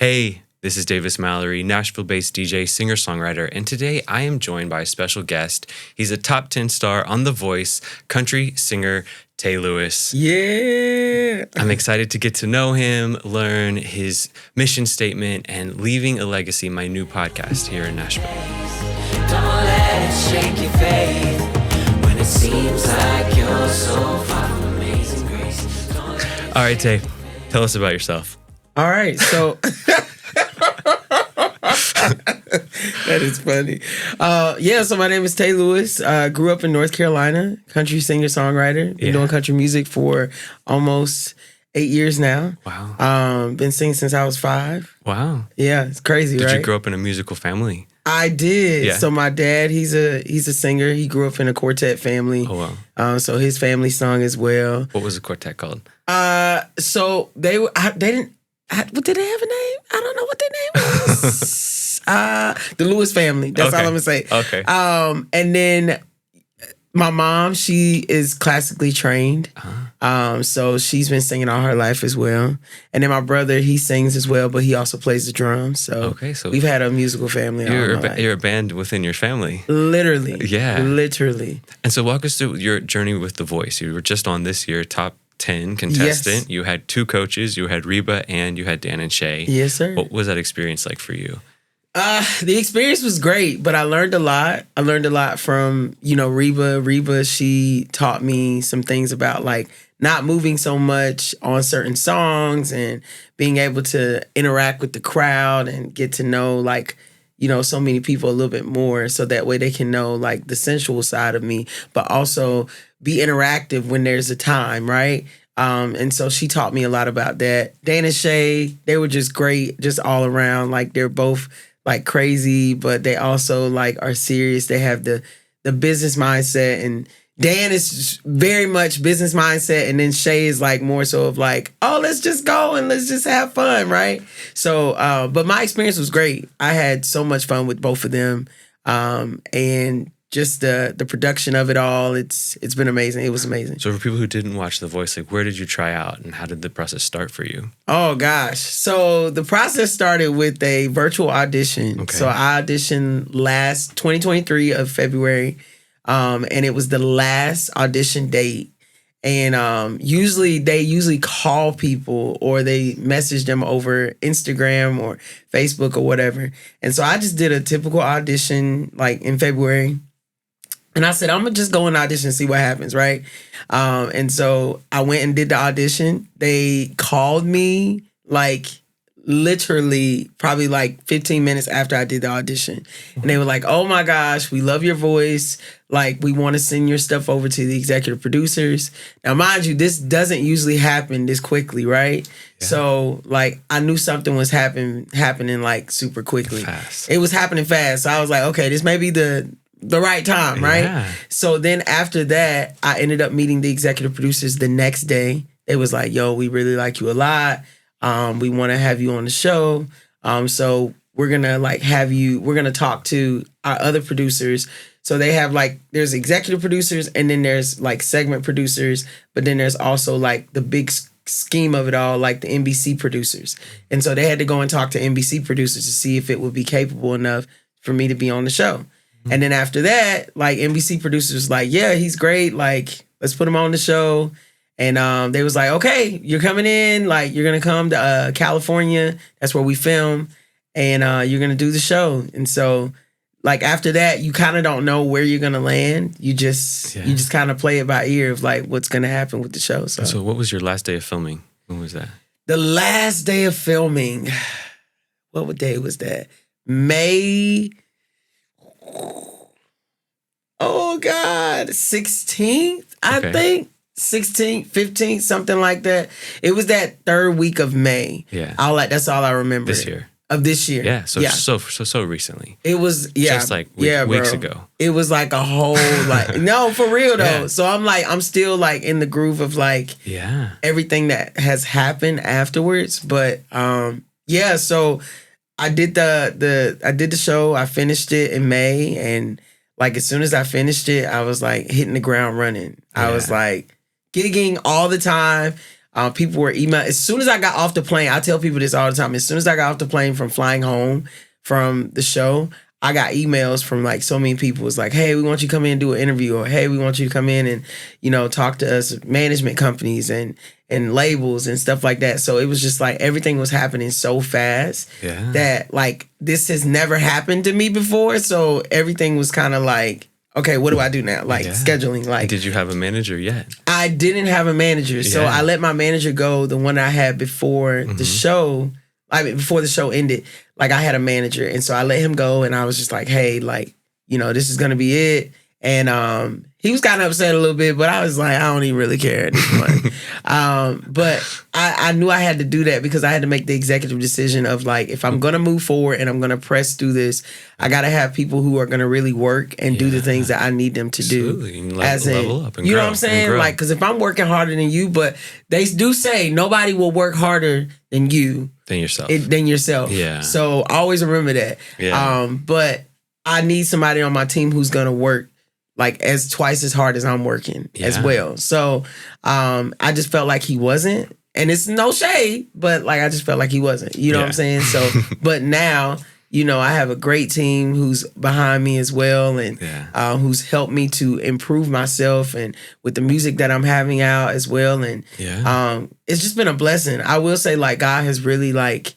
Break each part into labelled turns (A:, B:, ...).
A: Hey, this is Davis Mallory, Nashville-based DJ, singer-songwriter, and today I am joined by a special guest. He's a top 10 star on The Voice, country singer Tay Lewis.
B: Yeah.
A: I'm excited to get to know him, learn his mission statement, and leaving a legacy, my new podcast here in Nashville.
C: Don't let it shake your faith when it seems like you're so far from amazing grace.
A: All right, Tay, tell us about yourself.
B: All right, so that is funny. So my name is Tay Lewis. Grew up in North Carolina, country singer-songwriter. Been doing country music for almost 8 years now.
A: Wow.
B: Been singing since I was 5.
A: Wow.
B: Yeah, it's crazy, right?
A: Did you grow up in a musical family?
B: I did.
A: Yeah.
B: So my dad, he's a singer. He grew up in a quartet family.
A: Oh, wow.
B: So his family sung as well.
A: What was the quartet called?
B: So they didn't. Did they have a name? I don't know what their name was. The Lewis family. That's all I'm gonna say.
A: Okay.
B: And then my mom, she is classically trained. So she's been singing all her life as well. And then my brother, he sings as well, but he also plays the drums. So we've had a musical family.
A: You're a band within your family.
B: Literally.
A: Yeah.
B: Literally.
A: And so walk us through your journey with The Voice. You were just on this year, top 10 contestant.
B: Yes.
A: You had 2 coaches. You had Reba and you had Dan and Shay.
B: Yes, sir.
A: What was that experience like for you?
B: The experience was great, but I learned a lot. I learned a lot from, Reba. Reba, she taught me some things about like not moving so much on certain songs and being able to interact with the crowd and get to know so many people a little bit more, so that way they can know like the sensual side of me, but also be interactive when there's a time, right? And so she taught me a lot about that. Dan and Shay, they were just great, just all around. Like they're both like crazy, but they also like are serious. They have the business mindset, and Dan is very much business mindset, and then Shay is like more so of like, oh, let's just go and let's just have fun, right? So, but my experience was great. I had so much fun with both of them, and just the production of it all. It's been amazing. It was amazing.
A: So for people who didn't watch The Voice, like where did you try out and how did the process start for you?
B: Oh gosh. So the process started with a virtual audition.
A: Okay.
B: So I auditioned last 2023 of February. And it was the last audition date. And they usually call people or they message them over Instagram or Facebook or whatever. And so I just did a typical audition like in February. And I said, I'm going to just go and audition and see what happens, right? And so I went and did the audition. They called me like literally probably like 15 minutes after I did the audition. And they were like, oh my gosh, we love your voice. Like, we want to send your stuff over to the executive producers. Now, mind you, this doesn't usually happen this quickly, right? Yeah. So, like, I knew something was happening like super quickly.
A: Fast.
B: It was happening fast. So I was like, okay, this may be the right time, right?
A: Yeah.
B: So then after that, I ended up meeting the executive producers the next day. They was like, yo, we really like you a lot. We want to have you on the show. So we're going to we're going to talk to our other producers. So they have there's executive producers and then there's like segment producers, but then there's also like the big scheme of it all, like the NBC producers. And so they had to go and talk to NBC producers to see if it would be capable enough for me to be on the show. Mm-hmm. And then after that, like NBC producers like, yeah, he's great. Like, let's put him on the show. And they was like, okay, you're coming in. Like, you're going to come to California. That's where we film. And you're going to do the show. And so, like, after that, you kind of don't know where you're going to land. You just kind of play it by ear of, like, what's going to happen with the show.
A: So what was your last day of filming? When was that?
B: The last day of filming, what day was that? May... Oh, God. 16th, I think. 16th, 15th, something like that. It was that third week of May.
A: Yeah.
B: That's all I remember.
A: This year.
B: Of this year.
A: Yeah. So recently.
B: It was, yeah.
A: Just like weeks ago.
B: It was like a whole, no, for real though.
A: Yeah.
B: So I'm still like in the groove of like everything that has happened afterwards. But so I did the show. I finished it in May, and like as soon as I finished it, I was like hitting the ground running. I was like gigging all the time. People were emailing. As soon as I got off the plane, I tell people this all the time. As soon as I got off the plane from flying home from the show, I got emails from like so many people. It's like, hey, we want you to come in and do an interview, or hey, we want you to come in and, you know, talk to us, management companies and labels and stuff like that. So it was just like everything was happening so fast that like this has never happened to me before. So everything was kind of like, okay, what do I do now? Like scheduling. Like,
A: did you have a manager yet?
B: I didn't have a manager. So I let my manager go, the one I had before the show. I mean, before the show ended, like I had a manager. And so I let him go and I was just like, hey, like, you know, this is going to be it. And he was kind of upset a little bit, but I was like, I don't even really care at this point. But I knew I had to do that because I had to make the executive decision of like, if I'm going to move forward and I'm going to press through this, I got to have people who are going to really work and do the things that I need them to do. As level up and you know what I'm saying? Like, because if I'm working harder than you, but they do say nobody will work harder than you. Than yourself. Yeah. So always remember that. Yeah. But I need somebody on my team who's going to work like as twice as hard as I'm working as well. So I just felt like he wasn't. And it's no shade, but like I just felt like he wasn't. You know what I'm saying? So, but now, you know, I have a great team who's behind me as well and who's helped me to improve myself and with the music that I'm having out as well. And it's just been a blessing. I will say like God has really like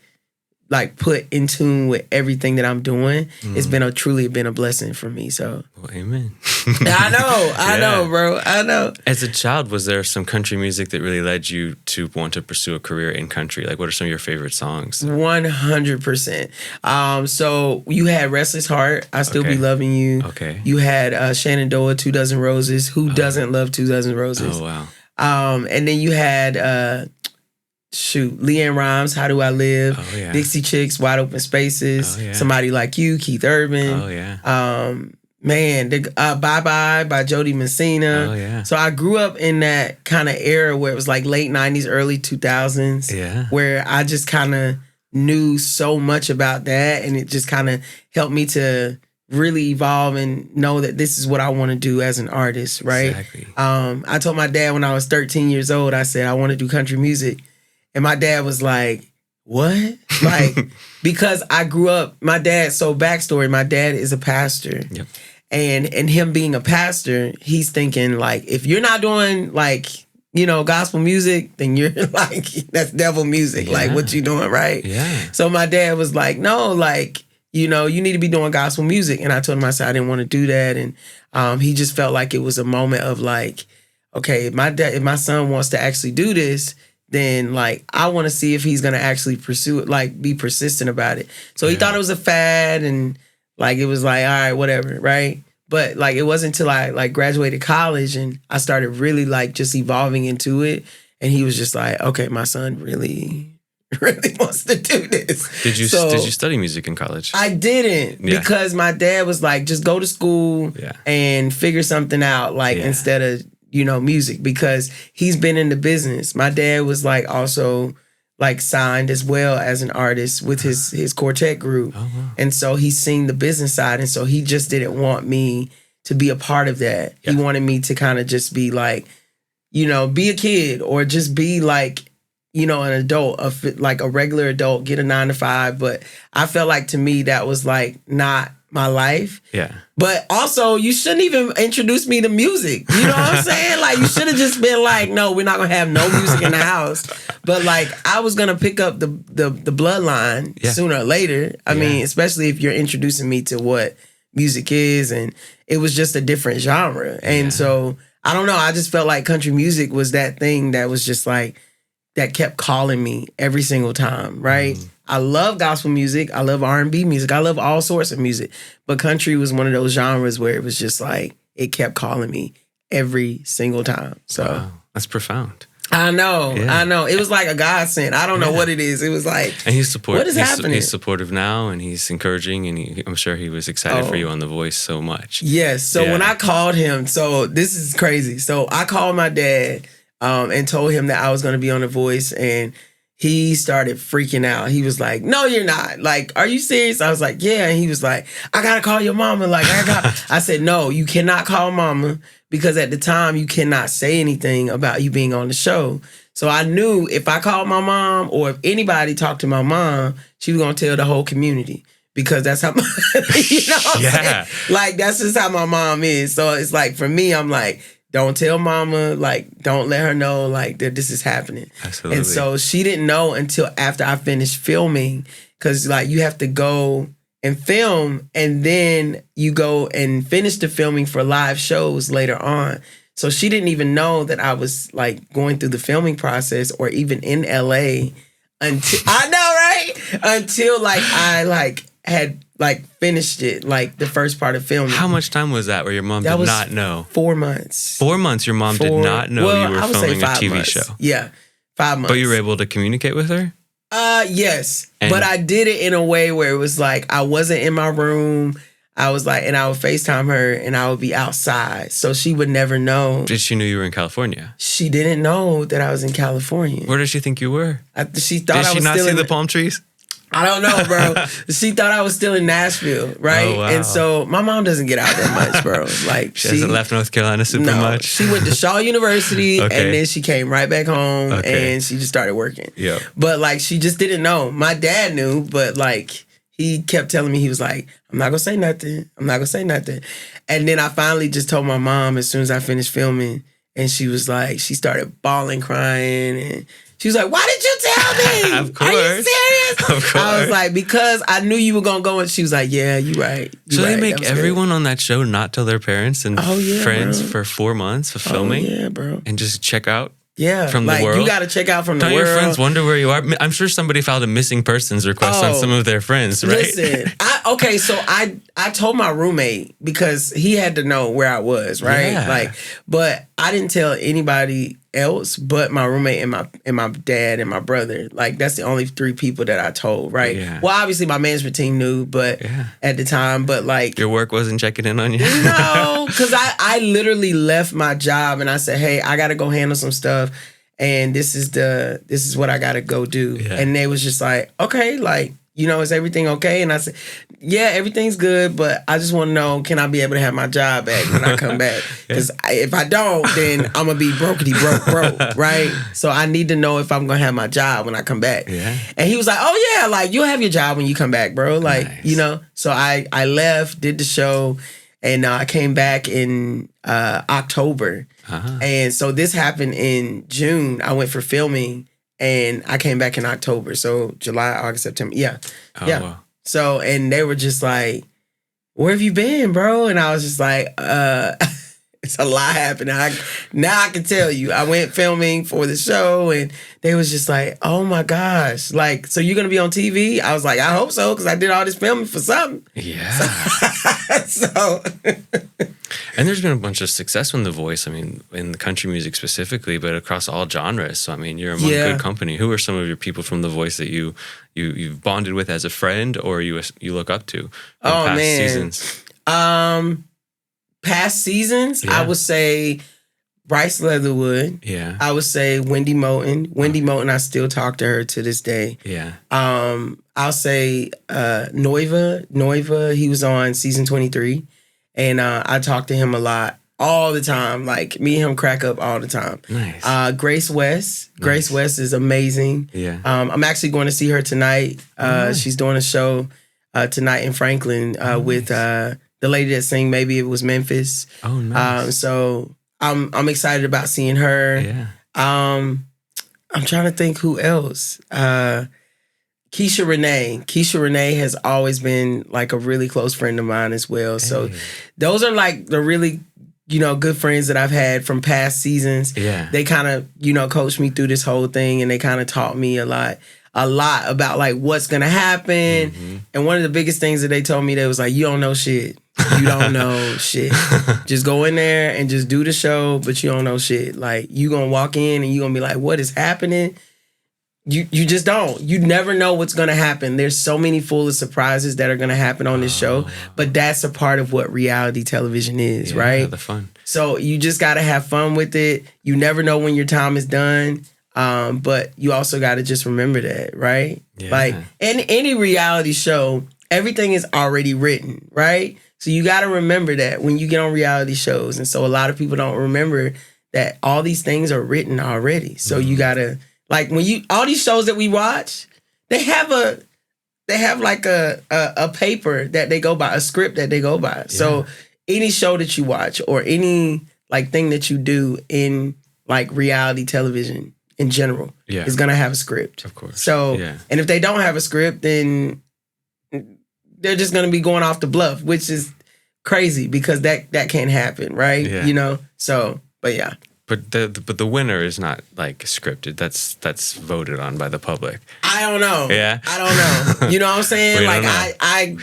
B: put in tune with everything that I'm doing. It's been truly been a blessing for me. So,
A: well, amen.
B: I know, bro. I know.
A: As a child, was there some country music that really led you to want to pursue a career in country? Like, what are some of your favorite songs?
B: 100%. So you had Restless Heart, I Still Be Loving You. Okay. You had Shenandoah, 2 Dozen Roses. Who doesn't love 2 Dozen Roses?
A: Oh, wow.
B: And then you had Leanne Rhymes, How Do I Live? Oh, yeah. Dixie Chicks, Wide Open Spaces. Oh, yeah. Somebody Like You, Keith Urban. Oh, yeah. Bye Bye by Jody Messina. Oh, yeah. So I grew up in that kind of era where it was like late 90s, early 2000s. Yeah. Where I just kind of knew so much about that. And it just kind of helped me to really evolve and know that this is what I want to do as an artist, right? Exactly. I told my dad when I was 13 years old, I said, I want to do country music. And my dad was like, what? Like, because I grew up, so backstory, my dad is a pastor. Yep. And him being a pastor, he's thinking like, if you're not doing like, you know, gospel music, then you're like, that's devil music. Yeah. Like what you doing, right? Yeah. So my dad was like, no, like, you know, you need to be doing gospel music. And I told him, I said, I didn't want to do that. And he just felt like it was a moment of like, okay, if my son wants to actually do this, then like I want to see if he's gonna actually pursue it, like be persistent about it. So he thought it was a fad and like it was like, all right, whatever, right? But like it wasn't until I like graduated college and I started really like just evolving into it. And he was just like, okay, my son really wants to do this.
A: Did you study music in college?
B: I didn't because my dad was like, just go to school and figure something out, like instead of, you know, music, because he's been in the business. My dad was like also like signed as well as an artist with his quartet group. Oh, wow. And so he's seen the business side. And so he just didn't want me to be a part of that. Yeah. He wanted me to kind of just be like, you know, be a kid or just be like, you know, an adult, like a regular adult, get a 9-to-5. But I felt like to me that was like not my life. Yeah. But also you shouldn't even introduce me to music. You know what I'm saying? Like you should have just been like, no, we're not gonna have no music in the house. But like I was gonna pick up the bloodline sooner or later. I mean, especially if you're introducing me to what music is, and it was just a different genre. And so I don't know, I just felt like country music was that thing that was just like that kept calling me every single time, right? Mm. I love gospel music. I love R&B music. I love all sorts of music. But country was one of those genres where it was just like, it kept calling me every single time. So
A: wow, that's profound.
B: I know. Yeah. I know. It was like a godsend. I don't know what it is. It was like,
A: and he's supportive.
B: What is happening?
A: He's supportive now, and he's encouraging, and I'm sure he was excited for you on The Voice so much.
B: Yes. So when I called him, so this is crazy. So I called my dad and told him that I was going to be on The Voice, and he started freaking out. He was like, no, you're not. Like, are you serious? I was like, yeah. And he was like, I got to call your mama. Like, I said, no, you cannot call mama, because at the time you cannot say anything about you being on the show. So I knew if I called my mom or if anybody talked to my mom, she was gonna tell the whole community because that's how you know what I'm saying? Like that's just how my mom is. So it's like for me, I'm like, don't tell mama, like don't let her know like that this is happening.
A: Absolutely.
B: And so she didn't know until after I finished filming, because like you have to go and film and then you go and finish the filming for live shows later on. So she didn't even know that I was like going through the filming process or even in LA until I know, right? Until like I like had like finished it, like the first part of filming.
A: How much time was that where your mom did not know?
B: 4 months.
A: 4 months your mom did not know you were filming a TV
B: months.
A: show.
B: Yeah. 5 months.
A: But you were able to communicate with her?
B: Yes.
A: And
B: but I did it in a way where it was like I wasn't in my room. I was like, and I would FaceTime her and I would be outside. So she would never know.
A: Did she know you were in California?
B: She didn't know that I was in California.
A: Where did she think you were?
B: She thought
A: did
B: I
A: she
B: was
A: not
B: still
A: see
B: in
A: the palm trees?
B: I don't know, bro. She thought I was still in Nashville, right?
A: Oh, wow.
B: And so my mom doesn't get out that much, bro. Like
A: She hasn't left North Carolina super much?
B: She went to Shaw University
A: Okay.
B: and then she came right back home
A: Okay.
B: and she just started working.
A: Yep.
B: But like she just didn't know. My dad knew, but like he kept telling me, he was like, I'm not gonna say nothing. I'm not gonna say nothing. And then I finally just told my mom as soon as I finished filming, and she was like, she started bawling, crying, and she was like, why did you tell me?
A: Of course.
B: Are you serious?
A: Of course.
B: I was like, because I knew you were gonna go, and she was like, yeah, you right. You
A: So
B: right.
A: they
B: That
A: make
B: was
A: everyone on that show not tell their parents and
B: Oh, yeah,
A: friends
B: bro.
A: for 4 months of
B: good.
A: filming
B: Oh, yeah, bro.
A: and just check out
B: Yeah.
A: from the
B: like,
A: world?
B: you gotta check out from the
A: Don't
B: world.
A: your friends wonder where you are? I'm sure somebody filed a missing persons request on
B: Oh,
A: some of their friends, right?
B: Listen, so I told my roommate because he had to know where I was, right?
A: Yeah.
B: Like, but I didn't tell anybody else but my roommate and my dad and my brother. Like, that's the only 3 people that I told, right?
A: Yeah.
B: Well, obviously my management team knew, but
A: Yeah.
B: at the time, but like
A: Your work wasn't checking in on you?
B: no, because I literally left my job and I said, hey, I gotta go handle some stuff. And this is what I gotta go do.
A: Yeah.
B: And they was just like, okay, like, you know, is everything okay? And I said, yeah, everything's good, but I just want to know, can I be able to have my job back when I come back? Because if I don't, then I'm gonna be brokety broke, right? So I need to know if I'm gonna have my job when I come back.
A: Yeah.
B: And he was like, oh yeah, like you'll have your job when you come back, bro. Like,
A: Nice.
B: you know. So I left, did the show, and I came back in October.
A: Uh-huh.
B: And so this happened in June. I went for filming and I came back in October. So July, August, September. Yeah.
A: Oh,
B: yeah.
A: wow.
B: So, and they were just like, where have you been, bro? And I was just like, it's a lot happening. Now I can tell you. I went filming for the show and they was just like, oh my gosh. Like, so you're going to be on TV? I was like, I hope so, because I did all this filming for something.
A: Yeah.
B: So...
A: And there's been a bunch of success in The Voice. I mean, in the country music specifically, but across all genres. So I mean, you're among
B: Yeah.
A: good company. Who are some of your people from The Voice that you've bonded with as a friend, or you look up to? In past seasons?
B: Past seasons,
A: Yeah.
B: I would say Bryce Leatherwood.
A: Yeah.
B: I would say Wendy Moulton. Wendy Moulton, I still talk to her to this day.
A: Yeah.
B: I'll say Knowhere. Knowhere, he was on season 23. And I talk to him a lot, all the time. Like, me and him crack up all the time.
A: Nice.
B: Grace West.
A: Nice.
B: Grace West is amazing.
A: Yeah.
B: I'm actually going to see her tonight.
A: Nice.
B: She's doing a show tonight in Franklin with the lady that sang Maybe It Was Memphis.
A: Oh, nice.
B: So I'm excited about seeing her.
A: Yeah.
B: I'm trying to think who else. Keisha Renee. Keisha Renee has always been like a really close friend of mine as well. So
A: Hey.
B: those are like the really, good friends that I've had from past seasons.
A: Yeah.
B: They kind of, coached me through this whole thing and they kind of taught me a lot about like what's going to happen.
A: Mm-hmm.
B: And one of the biggest things that they told me, they was like, you don't know shit. You don't know shit. Just go in there and just do the show, but you don't know shit. Like, you going to walk in and you going to be like, what is happening? You just don't. You never know what's going to happen. There's so many full of surprises that are going to happen on this show, but that's a part of what reality television is,
A: Yeah,
B: right?
A: the fun.
B: So you just got to have fun with it. You never know when your time is done, but you also got to just remember that, right?
A: Yeah.
B: Like, in any reality show, everything is already written, right? So you got to remember that when you get on reality shows. And so a lot of people don't remember that all these things are written already. So you gotta, like, all these shows that we watch, they have like a paper that they go by, a script that they go by. Yeah. So any show that you watch or any like thing that you do in like reality television in general is gonna have a script.
A: Of course.
B: So and if they don't have a script, then they're just gonna be going off the bluff, which is crazy because that can't happen, right?
A: Yeah.
B: You know? So, but yeah.
A: But the winner is not like scripted. That's voted on by the public.
B: I don't know.
A: Yeah.
B: I don't know. You know what I'm saying? Like I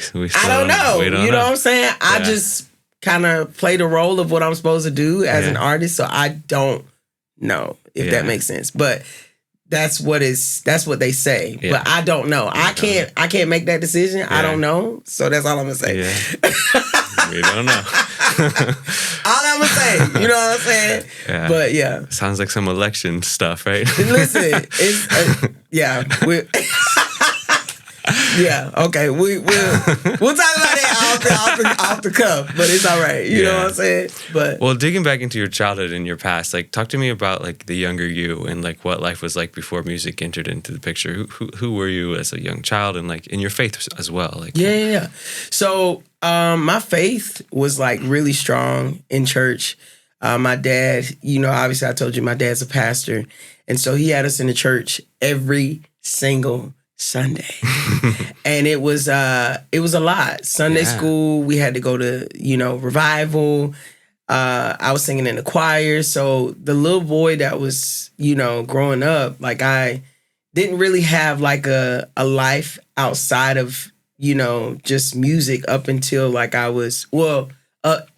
B: don't know. You know what I'm saying? I just kind of play the role of what I'm supposed to do as an artist. So I don't know if that makes sense. But that's what they say. Yeah. But I don't know. I can't make that decision. Yeah. I don't know. So that's all I'm gonna say.
A: Yeah. We don't know.
B: All I'm gonna say. You know what I'm saying?
A: Yeah.
B: But yeah.
A: Sounds like some election stuff, right?
B: Listen, it's yeah, okay. We'll talk about that off the cuff, but it's all right. You know what I'm saying? But
A: well, digging back into your childhood and your past, like talk to me about like the younger you and like what life was like before music entered into the picture. Who were you as a young child and like in your faith as well? Like
B: yeah. So my faith was like really strong in church. My dad, obviously I told you my dad's a pastor, and so he had us in the church every single Sunday. And it was a lot. Sunday school, we had to go to, revival. I was singing in the choir. So the little boy that was, growing up, like I didn't really have like a life outside of, just music up until like I was,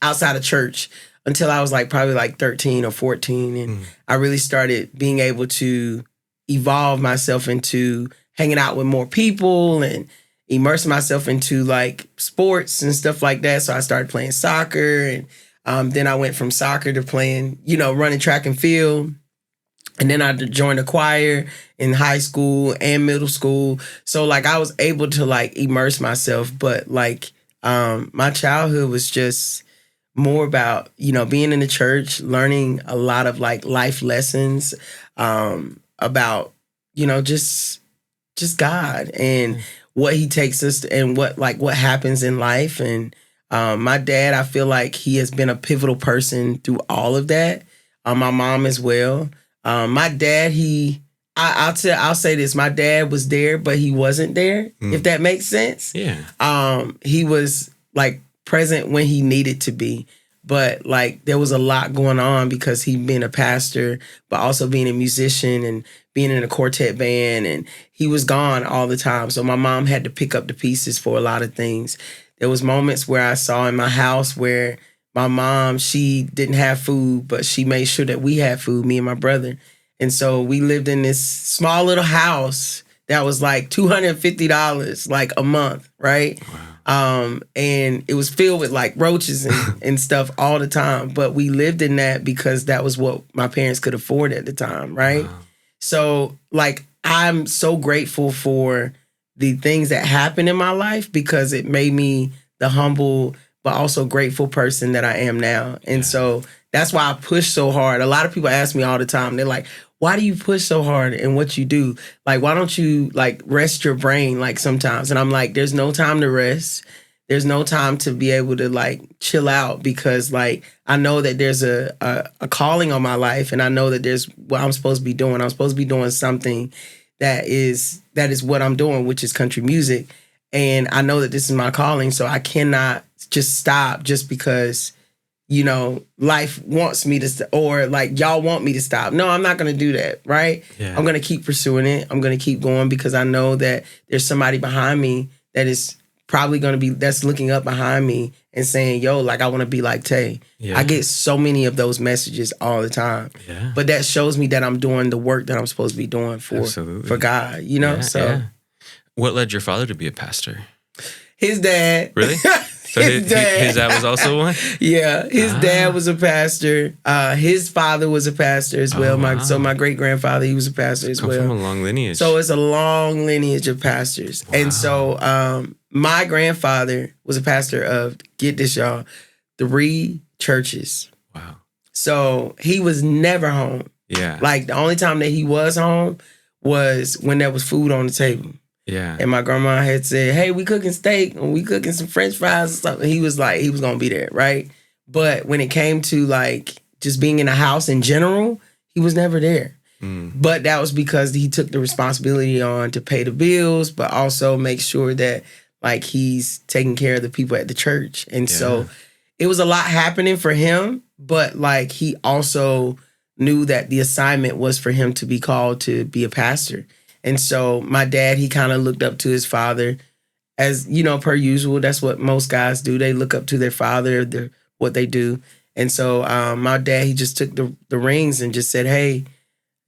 B: outside of church until I was like probably like 13 or 14. And I really started being able to evolve myself into hanging out with more people and immersing myself into like sports and stuff like that. So I started playing soccer, and then I went from soccer to playing, running track and field. And then I joined a choir in high school and middle school. So like I was able to like immerse myself, but like my childhood was just more about, being in the church, learning a lot of like life lessons about, just God and what he takes us to, and what happens in life. And my dad, I feel like he has been a pivotal person through all of that. My mom as well. My dad, I'll say this, my dad was there, but he wasn't there, if that makes sense.
A: Yeah.
B: He was like present when he needed to be. But like there was a lot going on because he being a pastor, but also being a musician and being in a quartet band, and he was gone all the time. So my mom had to pick up the pieces for a lot of things. There was moments where I saw in my house where my mom, she didn't have food, but she made sure that we had food, me and my brother. And so we lived in this small little house that was like $250 like a month, right? Wow. And it was filled with like roaches and stuff all the time. But we lived in that because that was what my parents could afford at the time, right? Wow. So like I'm so grateful for the things that happened in my life because it made me the humble but also grateful person that I am now. And so that's why I push so hard. A lot of people ask me all the time, they're like, why do you push so hard in what you do? Like, why don't you like rest your brain like sometimes? And I'm like, there's no time to rest. There's no time to be able to like chill out because like I know that there's a calling on my life, and I know that there's what I'm supposed to be doing. I'm supposed to be doing something that is what I'm doing, which is country music. And I know that this is my calling, so I cannot just stop just because life wants me to, or like y'all want me to stop. No, I'm not going to do that, right? Yeah. I'm going to keep pursuing it. I'm going to keep going because I know that there's somebody behind me that is probably going to be, that's looking up behind me and saying, yo, like I want to be like Tay. Yeah. I get so many of those messages all the time. Yeah. But that shows me that I'm doing the work that I'm supposed to be doing for God, So
A: what led your father to be a pastor?
B: His dad.
A: Really? So his dad was also one?
B: Yeah, his dad was a pastor. His father was a pastor as well. So my great-grandfather, he was a pastor as well.
A: From a long lineage.
B: So it's a long lineage of pastors. Wow. And so my grandfather was a pastor of, get this y'all, 3 churches.
A: Wow.
B: So he was never home.
A: Yeah.
B: Like the only time that he was home was when there was food on the table.
A: Yeah.
B: And my grandma had said, hey, we cooking steak and we cooking some French fries or something. He was like, he was going to be there, right? But when it came to like just being in the house in general, he was never there. But that was because he took the responsibility on to pay the bills, but also make sure that like he's taking care of the people at the church. And so it was a lot happening for him, but like he also knew that the assignment was for him to be called to be a pastor. And so my dad, he kind of looked up to his father as, you know, per usual. That's what most guys do. They look up to their father, what they do. And so my dad, he just took the reins and just said, hey,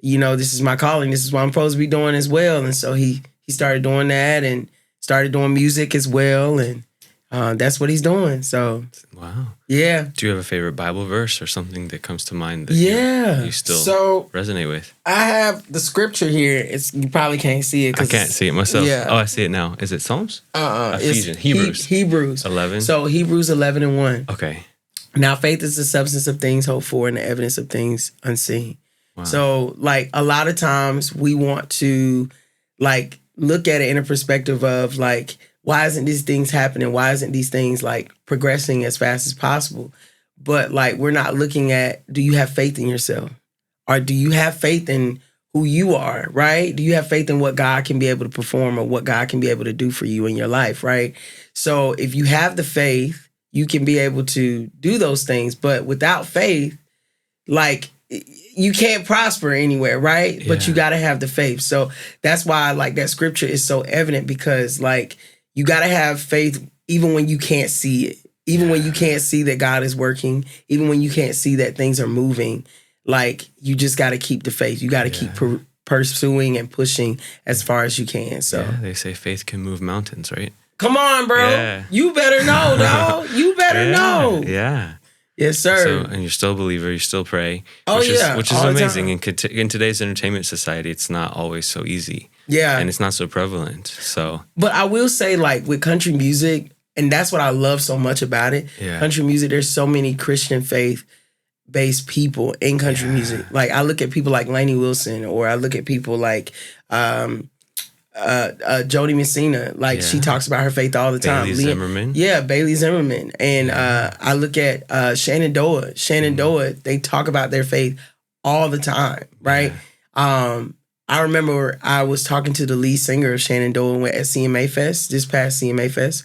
B: you know, this is my calling. This is what I'm supposed to be doing as well. And so he started doing that and started doing music as well. And that's what he's doing. So,
A: wow.
B: Yeah.
A: Do you have a favorite Bible verse or something that comes to mind that you still resonate with?
B: I have the scripture here. You probably can't see it.
A: I can't see it myself.
B: Yeah.
A: Oh, I see it now. Is it Psalms? Ephesians.
B: Hebrews. Hebrews
A: 11.
B: So Hebrews 11:1.
A: Okay.
B: Now faith is the substance of things hoped for and the evidence of things unseen. Wow. So like a lot of times we want to like look at it in a perspective of like, why isn't these things happening? Why isn't these things like progressing as fast as possible? But like, we're not looking at, do you have faith in yourself? Or do you have faith in who you are, right? Do you have faith in what God can be able to perform or what God can be able to do for you in your life, right? So if you have the faith, you can be able to do those things. But without faith, like, you can't prosper anywhere, right? Yeah. But you got to have the faith. So that's why like that scripture is so evident, because like you got to have faith even when you can't see it, even when you can't see that God is working, even when you can't see that things are moving. Like you just got to keep the faith. You got to keep pursuing and pushing as far as you can. So
A: they say faith can move mountains, right?
B: Come on, bro. Yeah. You better know, dog. You better know.
A: Yeah.
B: Yes, sir.
A: So, and you're still a believer, you still pray. Which is amazing. In today's entertainment society, it's not always so easy. Yeah. And it's not so prevalent. So,
B: but I will say, like, with country music, and that's what I love so much about it. Yeah. Country music, there's so many Christian faith-based people in country music. Like, I look at people like Lainey Wilson, or I look at people like Jody Messina, like she talks about her faith all the time.
A: Bailey Zimmerman.
B: Yeah, Bailey Zimmerman. And I look at Shannon Doa. Shannon Doa, they talk about their faith all the time, right? Yeah. I remember I was talking to the lead singer of Shannon Doa at CMA Fest, this past CMA Fest.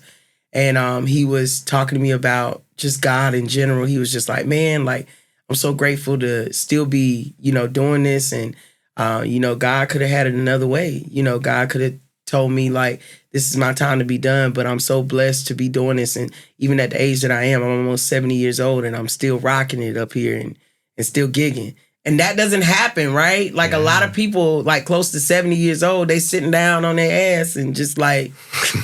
B: And he was talking to me about just God in general. He was just like, man, like, I'm so grateful to still be, you know, doing this. And you know, God could have had it another way. You know, God could have told me, like, this is my time to be done, but I'm so blessed to be doing this. And even at the age that I am, I'm almost 70 years old, and I'm still rocking it up here and still gigging. And that doesn't happen, right? Like, a lot of people, like, close to 70 years old, they sitting down on their ass and just, like,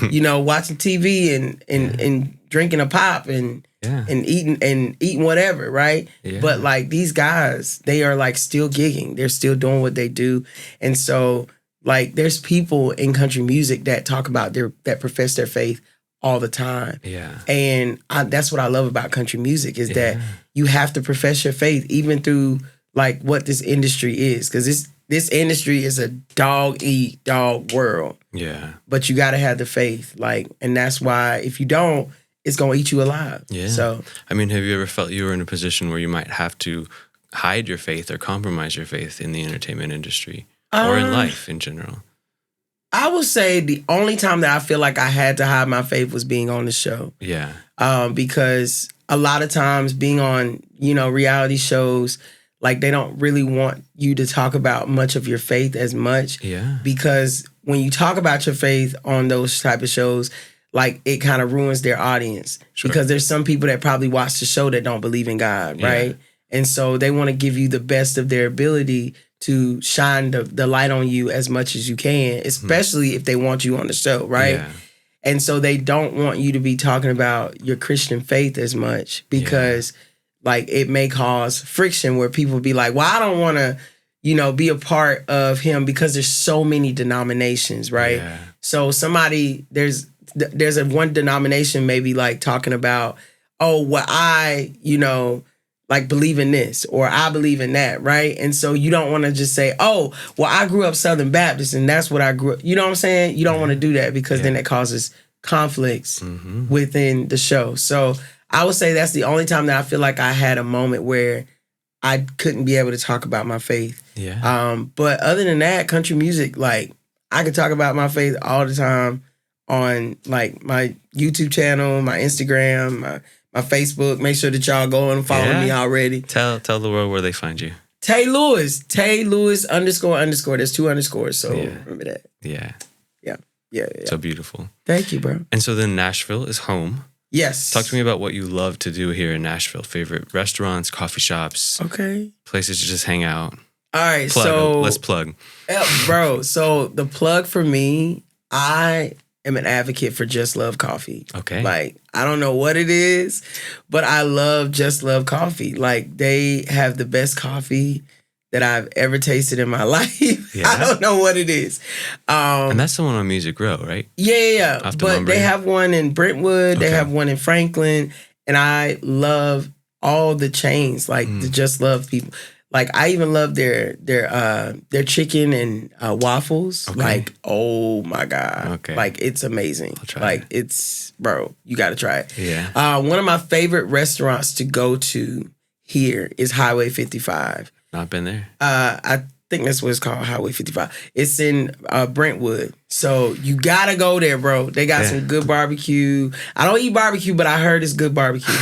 B: you know, watching TV and drinking a pop and eating whatever, right? Yeah. But like these guys, they are like still gigging. They're still doing what they do. And so like there's people in country music that talk about that profess their faith all the time. Yeah. And that's what I love about country music is that you have to profess your faith even through like what this industry is. Because this industry is a dog-eat-dog world. Yeah. But you got to have the faith. Like, and that's why if you don't, it's going to eat you alive. Yeah. So,
A: I mean, have you ever felt you were in a position where you might have to hide your faith or compromise your faith in the entertainment industry or in life in general?
B: I would say the only time that I feel like I had to hide my faith was being on the show. Yeah. Because a lot of times being on, you know, reality shows, like they don't really want you to talk about much of your faith as much. Yeah. Because when you talk about your faith on those type of shows, like it kind of ruins their audience. Sure. Because there's some people that probably watch the show that don't believe in God, right? Yeah. And so they want to give you the best of their ability to shine the light on you as much as you can, especially if they want you on the show, right? Yeah. And so they don't want you to be talking about your Christian faith as much because like it may cause friction where people be like, well, I don't want to, you know, be a part of him because there's so many denominations, right? Yeah. So there's a one denomination maybe like talking about, oh, well, I, you know, like believe in this or I believe in that, right? And so you don't want to just say, oh, well, I grew up Southern Baptist and that's what I grew up. You know what I'm saying? You don't want to do that because then it causes conflicts within the show. So I would say that's the only time that I feel like I had a moment where I couldn't be able to talk about my faith.
A: Yeah.
B: But other than that, country music, like I could talk about my faith all the time on like my YouTube channel, my Instagram, my Facebook. Make sure that y'all go and follow me already.
A: Tell the world where they find you.
B: Tay Lewis __. There's 2 underscores, so remember that.
A: Yeah.
B: Yeah.
A: So beautiful.
B: Thank you, bro.
A: And so then Nashville is home.
B: Yes.
A: Talk to me about what you love to do here in Nashville. Favorite restaurants, coffee shops,
B: Okay.
A: places to just hang out.
B: All right,
A: Let's plug.
B: Bro, so the plug for me, I am an advocate for Just Love Coffee.
A: Okay.
B: Like, I don't know what it is, but I love Just Love Coffee. Like, they have the best coffee that I've ever tasted in my life.
A: Yeah.
B: I don't know what it is.
A: And that's the one on Music Row, right?
B: Yeah.
A: Off the
B: But
A: Lumber.
B: they have one in Brentwood. They have one in Franklin. And I love all the chains, like the Just Love people. Like I even love their chicken and waffles.
A: Okay.
B: Like, oh my God.
A: Okay.
B: Like it's amazing.
A: I'll try
B: like
A: it.
B: it's bro, you gotta try it.
A: Yeah.
B: One of my favorite restaurants to go to here is Highway 55.
A: Not been there.
B: I think that's what it's called, Highway 55. It's in Brentwood. So you gotta go there, bro. They got some good barbecue. I don't eat barbecue, but I heard it's good barbecue.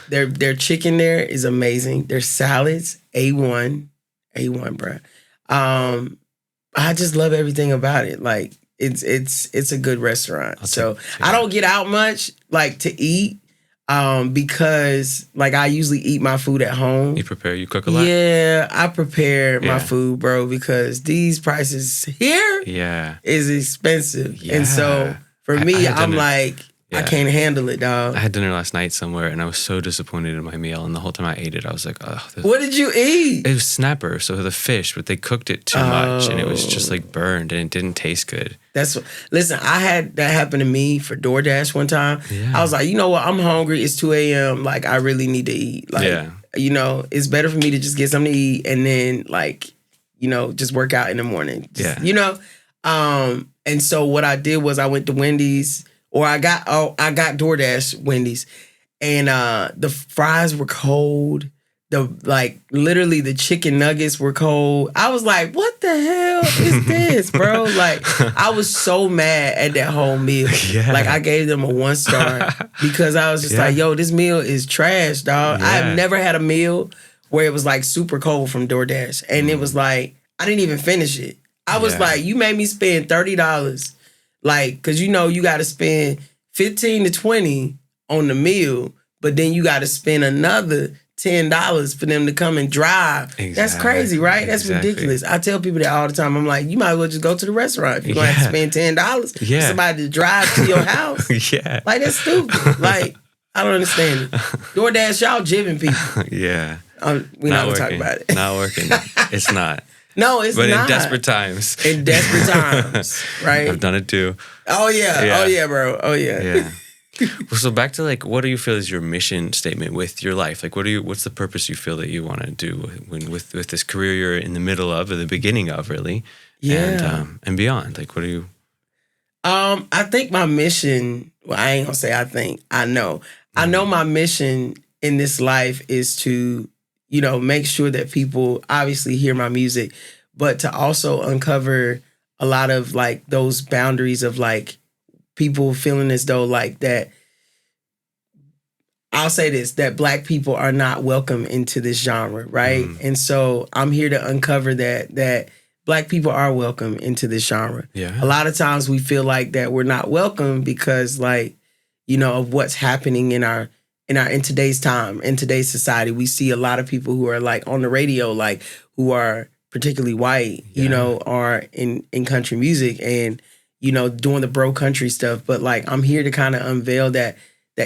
B: Their chicken there is amazing. Their salads, A1, bro. I just love everything about it. Like it's a good restaurant. So I don't get out much like to eat. Because like I usually eat my food at home.
A: You cook a lot?
B: Yeah, I prepare my food, bro, because these prices here is expensive.
A: Yeah.
B: And so for me, I'm like, I can't handle it, dog.
A: I had dinner last night somewhere and I was so disappointed in my meal. And the whole time I ate it, I was like, oh.
B: What did you eat?
A: It was snapper, so the fish, but they cooked it too much and it was just like burned and it didn't taste good.
B: Listen, I had that happen to me for DoorDash one time.
A: Yeah.
B: I was like, you know what? I'm hungry. It's 2 a.m. Like, I really need to eat. Like, you know, it's better for me to just get something to eat and then, like, you know, just work out in the morning. You know? And so what I did was I went to Wendy's, or I got DoorDash Wendy's, and the fries were cold. Literally the chicken nuggets were cold. I was like, what the hell is this, bro? Like, I was so mad at that whole meal.
A: Yeah.
B: Like, I gave them a 1 star because I was just like, yo, this meal is trash, dog.
A: Yeah.
B: I have never had a meal where it was like super cold from DoorDash. And it was like, I didn't even finish it. I was like, you made me spend $30. Like, cause you know, you got to spend 15 to 20 on the meal, but then you got to spend another $10 for them to come and drive.
A: Exactly.
B: That's crazy, right? That's ridiculous. I tell people that all the time. I'm like, you might as well just go to the restaurant if you're going to have to spend $10 for somebody to drive to your house. Like, that's stupid. Like, I don't understand it. DoorDash, y'all jibbing people.
A: Yeah.
B: We're not going to talk about it.
A: Not working. It's not.
B: No, it's
A: but
B: not.
A: But in desperate times.
B: In desperate times, right?
A: I've done it too.
B: Oh, yeah. Oh, yeah, bro. Oh, yeah.
A: Yeah. Well, so back to like, what do you feel is your mission statement with your life? Like, what's the purpose you feel that you want to do with this career you're in the middle of, or the beginning of, really?
B: Yeah.
A: And beyond. Like, what do you?
B: I think my mission. Well, I ain't gonna say I think. I know. I know my mission in this life is to, you know, make sure that people obviously hear my music, but to also uncover a lot of like those boundaries of like people feeling as though like that. I'll say this, that Black people are not welcome into this genre, right? And so I'm here to uncover that Black people are welcome into this genre.
A: Yeah.
B: A lot of times we feel like that we're not welcome because like, you know, of what's happening in today's time, in today's society. We see a lot of people who are like on the radio, like who are particularly white, you know, are in country music and, you know, doing the bro country stuff. But like, I'm here to kind of unveil that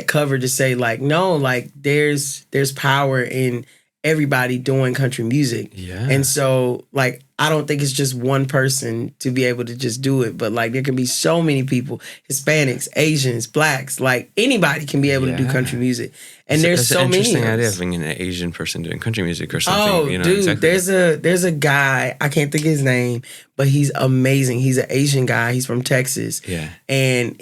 B: cover to say like, no, like there's power in everybody doing country music.
A: Yeah.
B: And so like, I don't think it's just one person to be able to just do it, but like there can be so many people, Hispanics, Asians, Blacks, like anybody can be able to do country music. And there's so many.
A: It's an interesting idea of having an Asian person doing country music or something.
B: Oh,
A: you know,
B: dude,
A: exactly.
B: there's a guy, I can't think of his name, but he's amazing. He's an Asian guy. He's from Texas.
A: Yeah.
B: And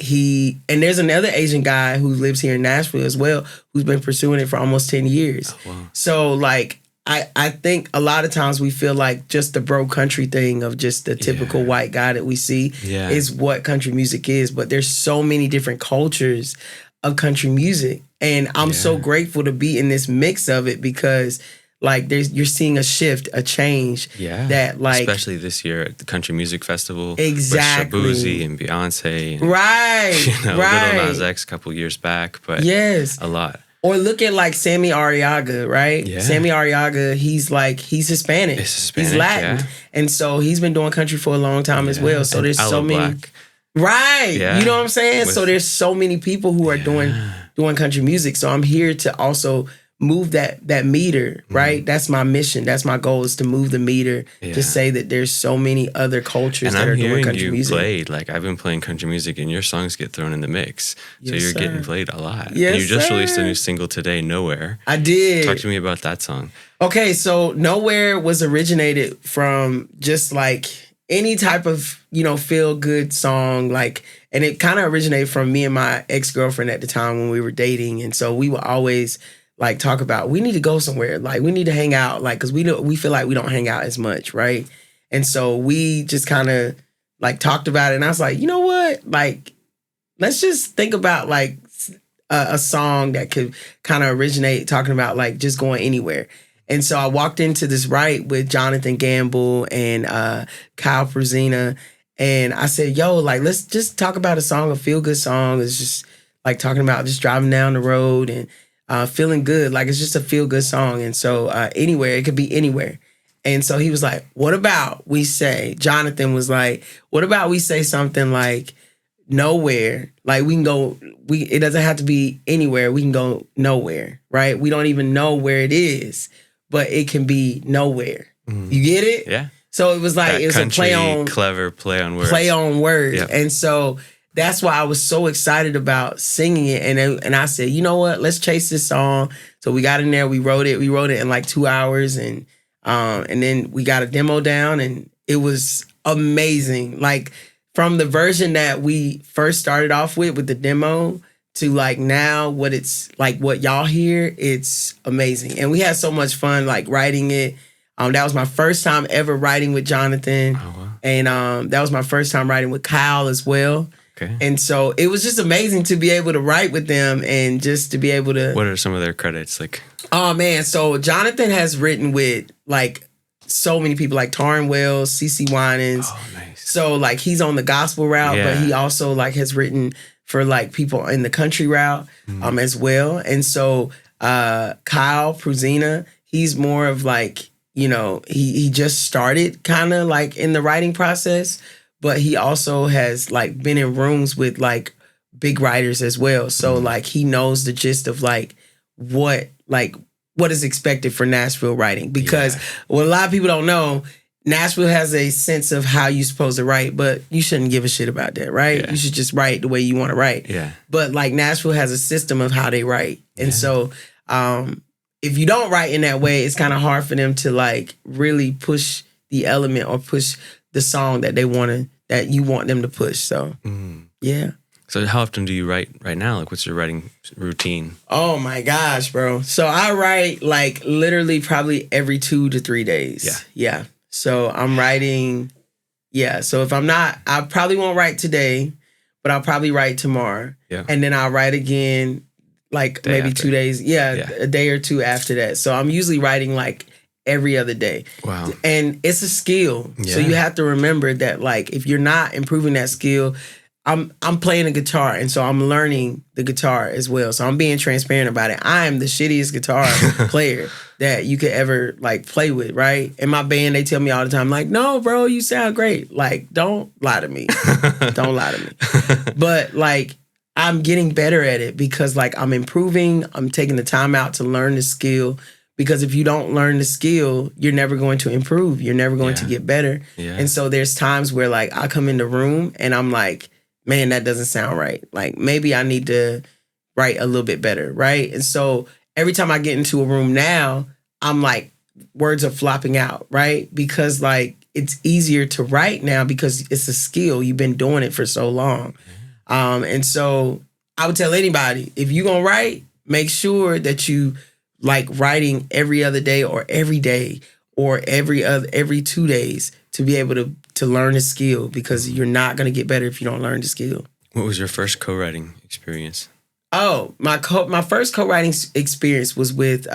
B: there's another Asian guy who lives here in Nashville as well, who's been pursuing it for almost 10 years.
A: Oh, wow.
B: So like I think a lot of times we feel like just the bro country thing of just the typical white guy that we see is what country music is. But there's so many different cultures of country music. And I'm so grateful to be in this mix of it because like you're seeing a shift, a change.
A: Yeah.
B: That like
A: especially this year at the Country Music Festival.
B: Exactly.
A: With Shabuzi and Beyonce. And,
B: right.
A: You know,
B: right.
A: Little Nas X a couple years back. But
B: yes.
A: a lot.
B: Or look at like Sammy Arriaga, right?
A: Yeah.
B: Sammy Arriaga, he's Hispanic. He's Latin.
A: Yeah.
B: And so he's been doing country for a long time as well. So
A: and
B: there's
A: Aloe
B: so many.
A: Black.
B: Right.
A: Yeah.
B: You know what I'm saying? So there's so many people who are doing country music. So I'm here to also move that meter, right? That's my mission. That's my goal is to move the meter to say that there's so many other cultures
A: and
B: that are doing country
A: you
B: music.
A: Played, like I've been playing country music and your songs get thrown in the mix. So
B: Yes,
A: you're
B: sir.
A: getting played a lot.
B: Yes,
A: and you just
B: sir.
A: released a new single today, Knowhere.
B: I did.
A: Talk to me about that song.
B: Okay, so Knowhere was originated from just like any type of, feel good song, like, and it kind of originated from me and my ex-girlfriend at the time when we were dating. And so we would always like talk about, we need to go somewhere, like we need to hang out, like, cause we feel like we don't hang out as much, right? And so we just kind of like talked about it, and I was like, you know what, like, let's just think about like a song that could kind of originate talking about like just going anywhere. And so I walked into this with Jonathan Gamble and Kyle Pruzina, and I said, yo, like, let's just talk about a song, a feel-good song. It's just like talking about just driving down the road and feeling good. Like, it's just a feel-good song. And so anywhere, it could be anywhere. And so he was like, what about we say, Jonathan was like, what about we say something like nowhere? Like, we can go, it doesn't have to be anywhere. We can go nowhere, right? We don't even know where it is, but it can be nowhere. You get it?
A: Yeah.
B: So it was like,
A: That
B: it was
A: country,
B: a
A: clever play on words.
B: Play on words.
A: Yep.
B: And so that's why I was so excited about singing it. And I said, you know what? Let's chase this song. So we got in there, we wrote it. We wrote it in like 2 hours. And then we got a demo down, and it was amazing. Like, from the version that we first started off with the demo, to like now what it's like, what y'all hear, it's amazing. And we had so much fun like writing it. That was my first time ever writing with Jonathan.
A: Oh, wow.
B: And that was my first time writing with Kyle as well.
A: Okay.
B: And so it was just amazing to be able to write with them and just to be able to.
A: What are some of their credits? Like,
B: Oh man, so Jonathan has written with like so many people like Taryn Wells, CeCe Winans.
A: oh, nice.
B: So like he's on the gospel route, but he also like has written for like people in the country route as well. And so Kyle Pruzina, he's more of like, he just started kind of like in the writing process, but he also has like been in rooms with like big writers as well. So like he knows the gist of like what is expected for Nashville writing, because what a lot of people don't know, Nashville has a sense of how you're supposed to write, but you shouldn't give a shit about that, right?
A: Yeah.
B: You should just write the way you want to write.
A: Yeah.
B: But like Nashville has a system of how they write. And so if you don't write in that way, it's kind of hard for them to like really push the element or push the song that you want them to push. So yeah.
A: So how often do you write right now? Like, what's your writing routine?
B: Oh my gosh, bro. So I write like literally probably every 2 to 3 days.
A: Yeah.
B: Yeah. So I'm writing. Yeah. So if I'm not, I probably won't write today, but I'll probably write tomorrow.
A: Yeah.
B: And then I'll write again like
A: Day
B: maybe
A: after.
B: 2 days. Yeah, a day or two after that. So I'm usually writing like every other day.
A: Wow.
B: And it's a skill. So
A: Yeah.
B: you have to remember that like if you're not improving that skill, I'm playing a guitar, and so I'm learning the guitar as well. So I'm being transparent about it. I am the shittiest guitar player that you could ever like play with, right? In my band, they tell me all the time, like, no, bro, you sound great. Like, don't lie to me. Don't lie to me. But like, I'm getting better at it because like I'm improving. I'm taking the time out to learn the skill Because if you don't learn the skill, you're never going to improve. You're never going to get better.
A: Yeah.
B: And so there's times where like I come in the room and I'm like, man, that doesn't sound right. Like maybe I need to write a little bit better, right? And so every time I get into a room now, I'm like, words are flopping out, right? Because like it's easier to write now because it's a skill. You've been doing it for so long. And so I would tell anybody, if you're going to write, make sure that you like writing every other day or every day or every 2 days to be able to learn a skill, because you're not going to get better if you don't learn the skill.
A: What was your first co-writing experience?
B: Oh, my first co-writing experience was with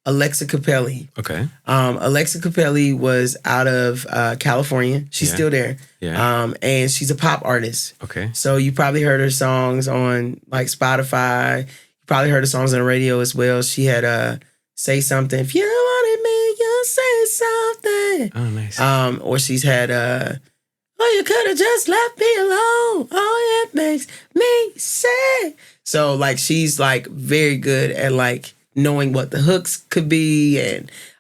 B: Alexa Capelli.
A: Okay.
B: Alexa Capelli was out of California. She's still there.
A: Yeah.
B: And she's a pop artist.
A: Okay.
B: So you probably heard her songs on like Spotify. You probably heard her songs on the radio as well. She had Say Something. If you wanted me, you say something.
A: Oh, nice.
B: Or she's had oh, you could have just left me alone. Oh, it makes me sick. So like she's like very good at like knowing what the hooks could be.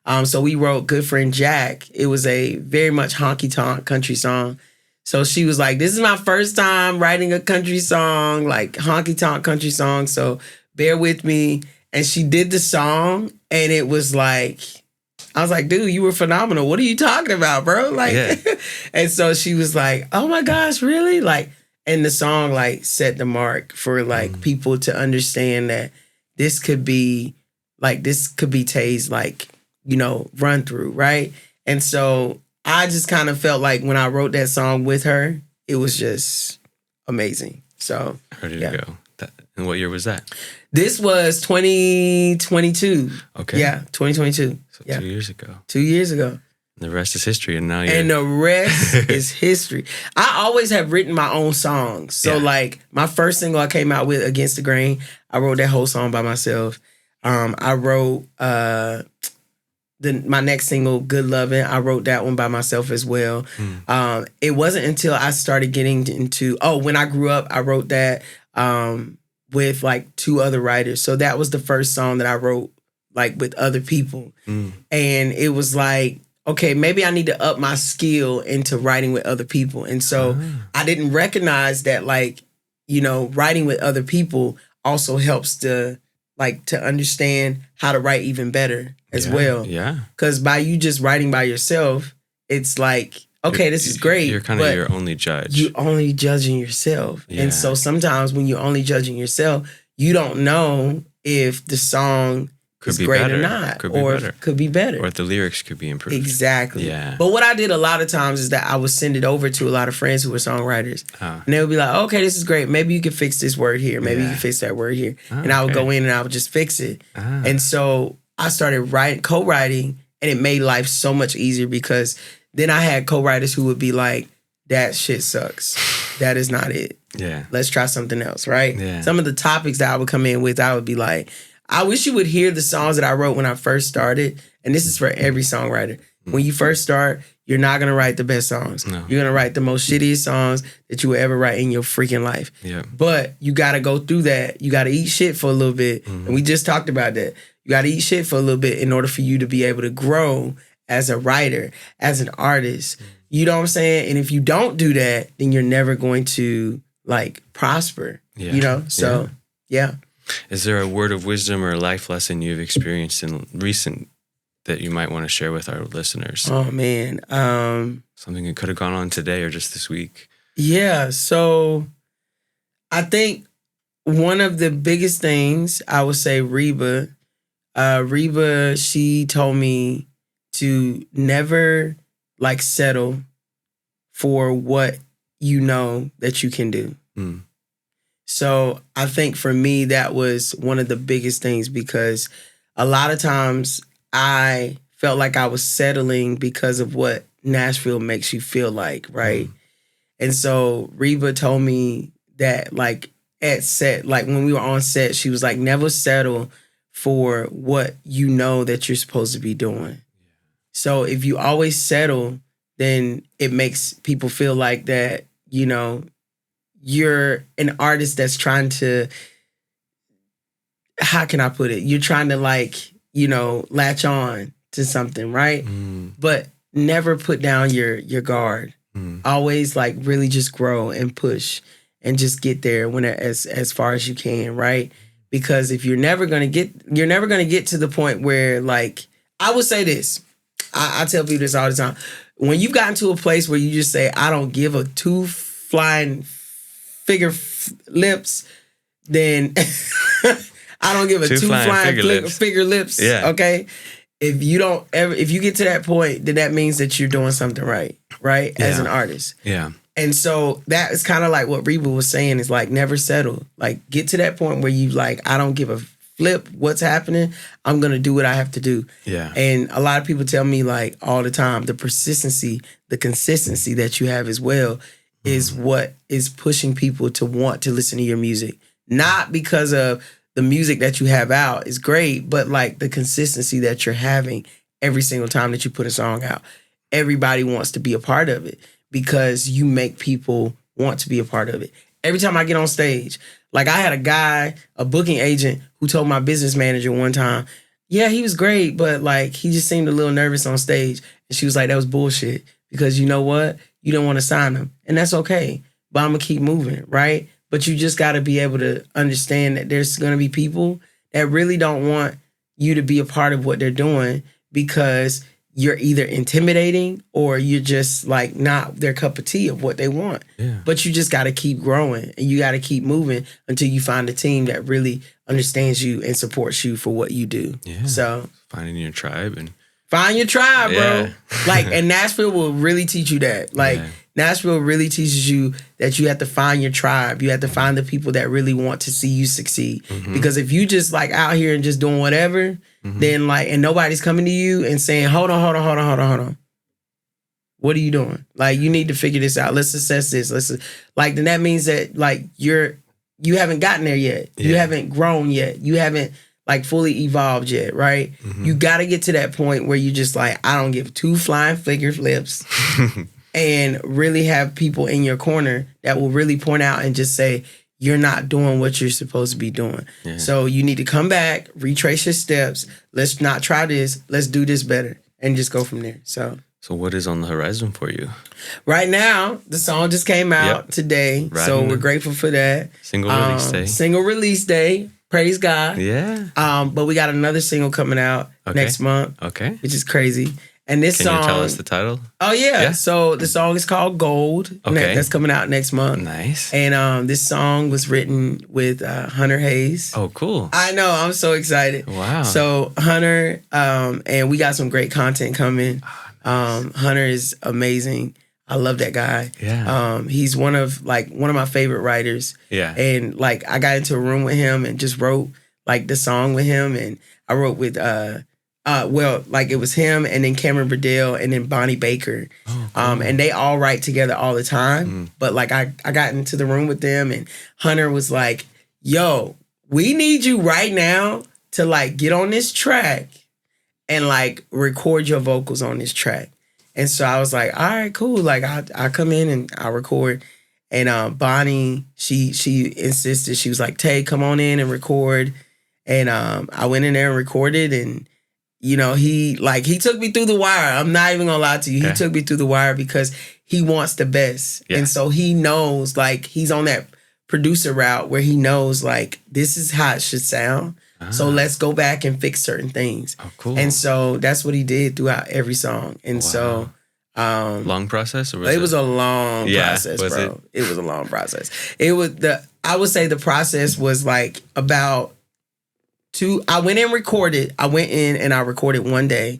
B: And so we wrote Good Friend Jack. It was a very much honky-tonk country song. So she was like, this is my first time writing a country song, like honky-tonk country song. So bear with me. And she did the song and it was like, I was like, dude, you were phenomenal. What are you talking about, bro? Like, and so she was like, oh my gosh, really? Like, and the song like set the mark for like people to understand that this could be Tay's like, you know, run through, right? And so I just kind of felt like when I wrote that song with her, it was just amazing. So
A: ready to go. And what year was that?
B: This was 2022.
A: Okay.
B: Yeah, 2022.
A: So 2 years ago.
B: 2 years ago.
A: The rest is history, and now
B: And the rest is history. I always have written my own songs. So like my first single I came out with, Against the Grain, I wrote that whole song by myself. I wrote my next single, Good Lovin', I wrote that one by myself as well. It wasn't until I started getting into, When I Grew Up, I wrote that with like 2 other writers. So that was the first song that I wrote like with other people. And it was like, okay, maybe I need to up my skill into writing with other people. And so I didn't recognize that like, you know, writing with other people also helps to understand how to write even better as well.
A: Yeah.
B: Because by you just writing by yourself, it's like, okay, this is great.
A: You're kind of your only judge.
B: You're only judging yourself.
A: Yeah.
B: And so sometimes when you're only judging yourself, you don't know if the song is great or not. Could be better.
A: Or if the lyrics could be improved.
B: Exactly.
A: Yeah.
B: But what I did a lot of times is that I would send it over to a lot of friends who were songwriters. And they would be like, okay, this is great. Maybe you can fix this word here. Maybe you can fix that word here. And I would go in and I would just fix it. And so I started co-writing, and it made life so much easier because then I had co-writers who would be like, that shit sucks. That is not it.
A: Yeah.
B: Let's try something else, right?
A: Yeah.
B: Some of the topics that I would come in with, I would be like, I wish you would hear the songs that I wrote when I first started. And this is for every songwriter. When you first start, you're not going to write the best songs. No. You're going to write the most shittiest songs that you will ever write in your freaking life.
A: Yeah.
B: But you got to go through that. You got to eat shit for a little bit. And we just talked about that. You got to eat shit for a little bit in order for you to be able to grow as a writer, as an artist. You know what I'm saying? And if you don't do that, then you're never going to like prosper.
A: Yeah.
B: You know? So, yeah.
A: Is there a word of wisdom or a life lesson you've experienced in recent that you might want to share with our listeners?
B: Oh, man.
A: Something that could have gone on today or just this week?
B: Yeah. So I think one of the biggest things, I would say Reba, she told me to never like settle for what you know that you can do. So I think for me, that was one of the biggest things because a lot of times I felt like I was settling because of what Nashville makes you feel like, right? And so Reba told me that like at set, like when we were on set, she was like, never settle for what you know that you're supposed to be doing. So if you always settle, then it makes people feel like that, you know, you're an artist that's trying to, how can I put it? You're trying to like latch on to something, right? But never put down your guard. Always like really just grow and push and just get there as far as you can, right? Because if you're never gonna get to the point where, like, I would say this. I tell people this all the time. When you've gotten to a place where you just say, I don't give a two flying lips, then I don't give a two flying figure lips.
A: Yeah.
B: Okay. If you get to that point, then that means that you're doing something right? As an artist.
A: Yeah.
B: And so that is kind of like what Reba was saying, is like, never settle. Like, get to that point where you like, I don't give a flip what's happening. I'm going to do what I have to do.
A: Yeah.
B: And a lot of people tell me, like, all the time, the persistency, the consistency that you have as well is what is pushing people to want to listen to your music. Not because of the music that you have out is great, but like the consistency that you're having every single time that you put a song out. Everybody wants to be a part of it because you make people want to be a part of it. Every time I get on stage, like, I had a booking agent who told my business manager one time, yeah, he was great, but like, he just seemed a little nervous on stage. And she was like, that was bullshit, because you know what? You don't want to sign him. And that's okay, but I'm going to keep moving, right? But you just got to be able to understand that there's going to be people that really don't want you to be a part of what they're doing because you're either intimidating or you're just like not their cup of tea of what they want.
A: Yeah.
B: But you just got to keep growing and you got to keep moving until you find a team that really understands you and supports you for what you do.
A: Yeah.
B: So
A: finding your tribe and
B: find your tribe, bro.
A: Yeah.
B: Like, and Nashville will really teach you that. Like, Nashville really teaches you that you have to find your tribe. You have to find the people that really want to see you succeed. Because if you just like out here and just doing whatever, then like, and nobody's coming to you and saying, hold on. What are you doing? Like, you need to figure this out. Let's assess this. Then that means that like you haven't gotten there yet.
A: Yeah.
B: You haven't grown yet. You haven't like fully evolved yet, right? You got to get to that point where you just like, I don't give two flying figure flips. And really have people in your corner that will really point out and just say, you're not doing what you're supposed to be doing. Yeah. So you need to come back, retrace your steps. Let's not try this. Let's do this better. And just go from there. So
A: what is on the horizon for you?
B: Right now, the song just came out today. So we're grateful for that.
A: Single release day.
B: Single release day. Praise God.
A: Yeah.
B: But we got another single coming out next month. Okay. Which is crazy. And this song...
A: Can you tell us the title?
B: Oh, yeah. So the song is called Gold.
A: Okay.
B: That's coming out next month.
A: Nice.
B: And this song was written with Hunter Hayes.
A: Oh, cool.
B: I know. I'm so excited.
A: Wow.
B: So Hunter, and we got some great content coming. Hunter is amazing. I love that guy.
A: Yeah.
B: He's one of my favorite writers.
A: Yeah.
B: And like, I got into a room with him and just wrote like the song with him. And I wrote with... it was him and then Cameron Burdell and then Bonnie Baker. Oh, cool. And they all write together all the time. But like I got into the room with them and Hunter was like, yo, we need you right now to like get on this track and like record your vocals on this track. And so I was like, all right, cool. Like I come in and I record. And Bonnie, she insisted, she was like, Tay, come on in and record. And I went in there and recorded and you know, he took me through the wire. I'm not even gonna lie to you. He took me through the wire because he wants the best. Yeah. And so he knows, like, he's on that producer route where he knows, like, this is how it should sound. So let's go back and fix certain things. Oh, cool. And so that's what he did throughout every song. And so...
A: long process? Or
B: it was a long process, bro. It was a long process. I would say the process was, like, about... I went in and I recorded one day,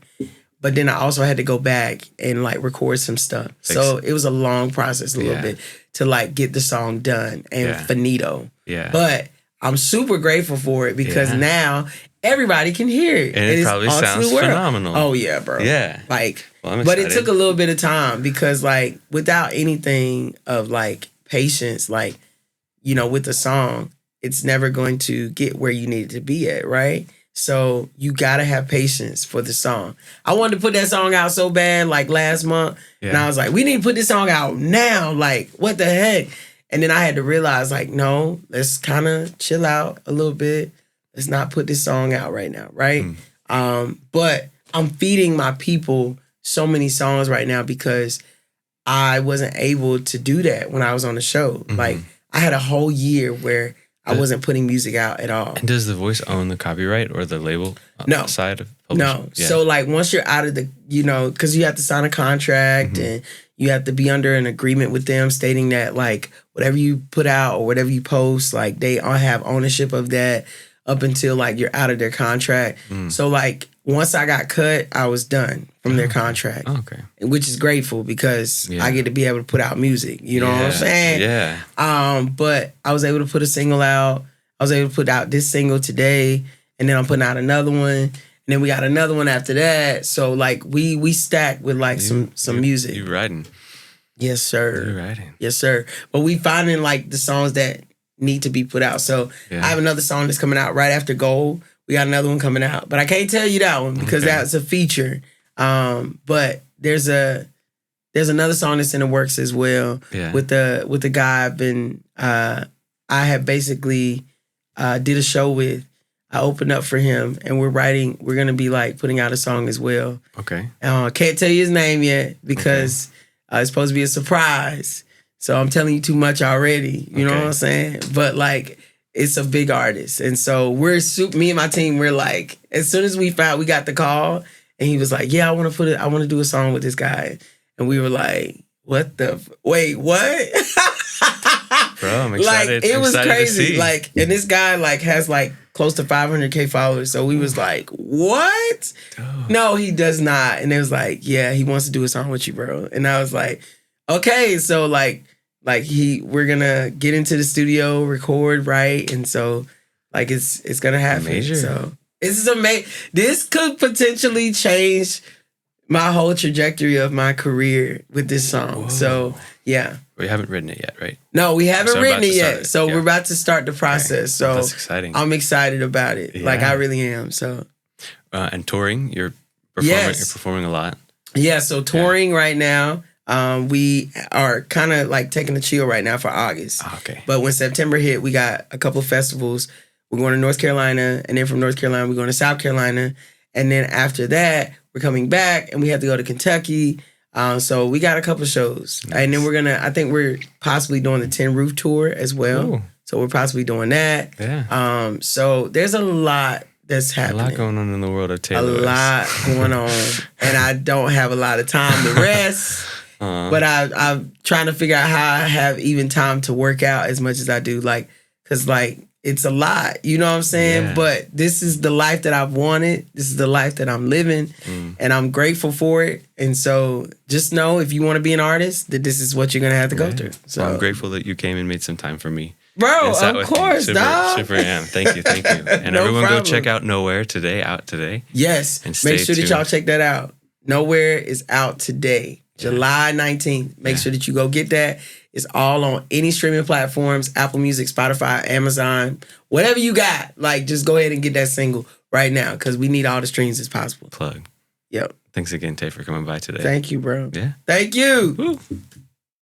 B: but then I also had to go back and like record some stuff. So it was a long process a little bit to like get the song done and finito. Yeah. But I'm super grateful for it because now everybody can hear it.
A: And it probably sounds phenomenal.
B: Oh yeah, bro.
A: Yeah.
B: Like, but it took a little bit of time because like without anything of like patience, like, you know, with the song, it's never going to get where you need it to be at, right? So you gotta have patience for the song. I wanted to put that song out so bad, like last month, and I was like, we need to put this song out now. Like, what the heck? And then I had to realize, like, no, let's kind of chill out a little bit. Let's not put this song out right now, right? But I'm feeding my people so many songs right now because I wasn't able to do that when I was on the show.
A: Mm-hmm.
B: Like I had a whole year where I wasn't putting music out at all.
A: And does The Voice own the copyright or the label
B: No.
A: side of publishing?
B: No. So like once you're out of the, because you have to sign a contract and you have to be under an agreement with them stating that like whatever you put out or whatever you post, like they all have ownership of that up until like you're out of their contract. So like once I got cut, I was done from their contract.
A: Oh, okay.
B: Which is grateful because I get to be able to put out music. You know what I'm saying?
A: Yeah.
B: But I was able to put a single out. I was able to put out this single today, and then I'm putting out another one, and then we got another one after that. So like we stack with like some music.
A: You writing?
B: Yes, sir.
A: You writing?
B: Yes, sir. But we finding like the songs that need to be put out. So I have another song that's coming out right after Gold. We got another one coming out, but I can't tell you that one because that's a feature. But there's another song that's in the works as well with the guy I've been I have basically did a show with. I opened up for him and we're gonna be like putting out a song as well.
A: Okay.
B: Can't tell you his name yet because it's supposed to be a surprise. So I'm telling you too much already. You know what I'm saying? But like it's a big artist. And so me and my team, we're like, as soon as we got the call and he was like, yeah, I want to do a song with this guy. And we were like, wait, what?
A: Bro, I'm excited.
B: Like, it was crazy.
A: To see.
B: Like, and this guy like has like close to 500K followers. So we was like, what?
A: Oh.
B: No, he does not. And it was like, yeah, he wants to do a song with you, bro. And I was like, okay. So like we're gonna get into the studio, record, right? And so like it's gonna happen.
A: Major.
B: So this is amazing. This could potentially change my whole trajectory of my career with this song.
A: Whoa.
B: So yeah.
A: We haven't written it yet, right?
B: No, we haven't
A: So
B: written
A: about
B: it
A: to start
B: yet.
A: it.
B: So
A: Yeah.
B: we're about to start the process. So
A: That's exciting.
B: I'm excited about it.
A: Yeah.
B: Like I really am. So
A: And touring, you're performing a lot.
B: yeah, so touring right now. We are kind of like taking a chill right now for August.
A: Okay.
B: But when September hit, we got a couple of festivals. We're going to North Carolina, and then from North Carolina, we're going to South Carolina. And then after that, we're coming back, and we have to go to Kentucky. So we got a couple shows.
A: Nice.
B: And then I think we're possibly doing the 10 Roof Tour as well.
A: Ooh.
B: So we're possibly doing that.
A: Yeah.
B: So there's a lot that's happening.
A: A lot going on in the world of Taylor.
B: A lot going on. And I don't have a lot of time to rest. But I'm trying to figure out how I have even time to work out as much as I do. Like, because like, it's a lot. You know what I'm saying?
A: Yeah.
B: But this is the life that I've wanted. This is the life that I'm living. And I'm grateful for it. And so just know if you want to be an artist, that this is what you're going to have to go through. So
A: Well, I'm grateful that you came and made some time for me.
B: Bro,
A: And sat
B: of
A: with me.
B: course, dog.
A: Super am. Thank you. And
B: No
A: everyone
B: problem.
A: go check out Knowhere out today.
B: Yes.
A: And stay
B: Make sure that
A: tuned.
B: y'all check that out. Knowhere is out today, July 19th. Make sure that you go get that. It's all on any streaming platforms, Apple Music, Spotify, Amazon, whatever you got. Like, just go ahead and get that single right now because we need all the streams as possible.
A: Plug.
B: Yep.
A: Thanks again, Tay, for coming by today.
B: Thank you, bro.
A: Yeah.
B: Thank you.
A: Woo.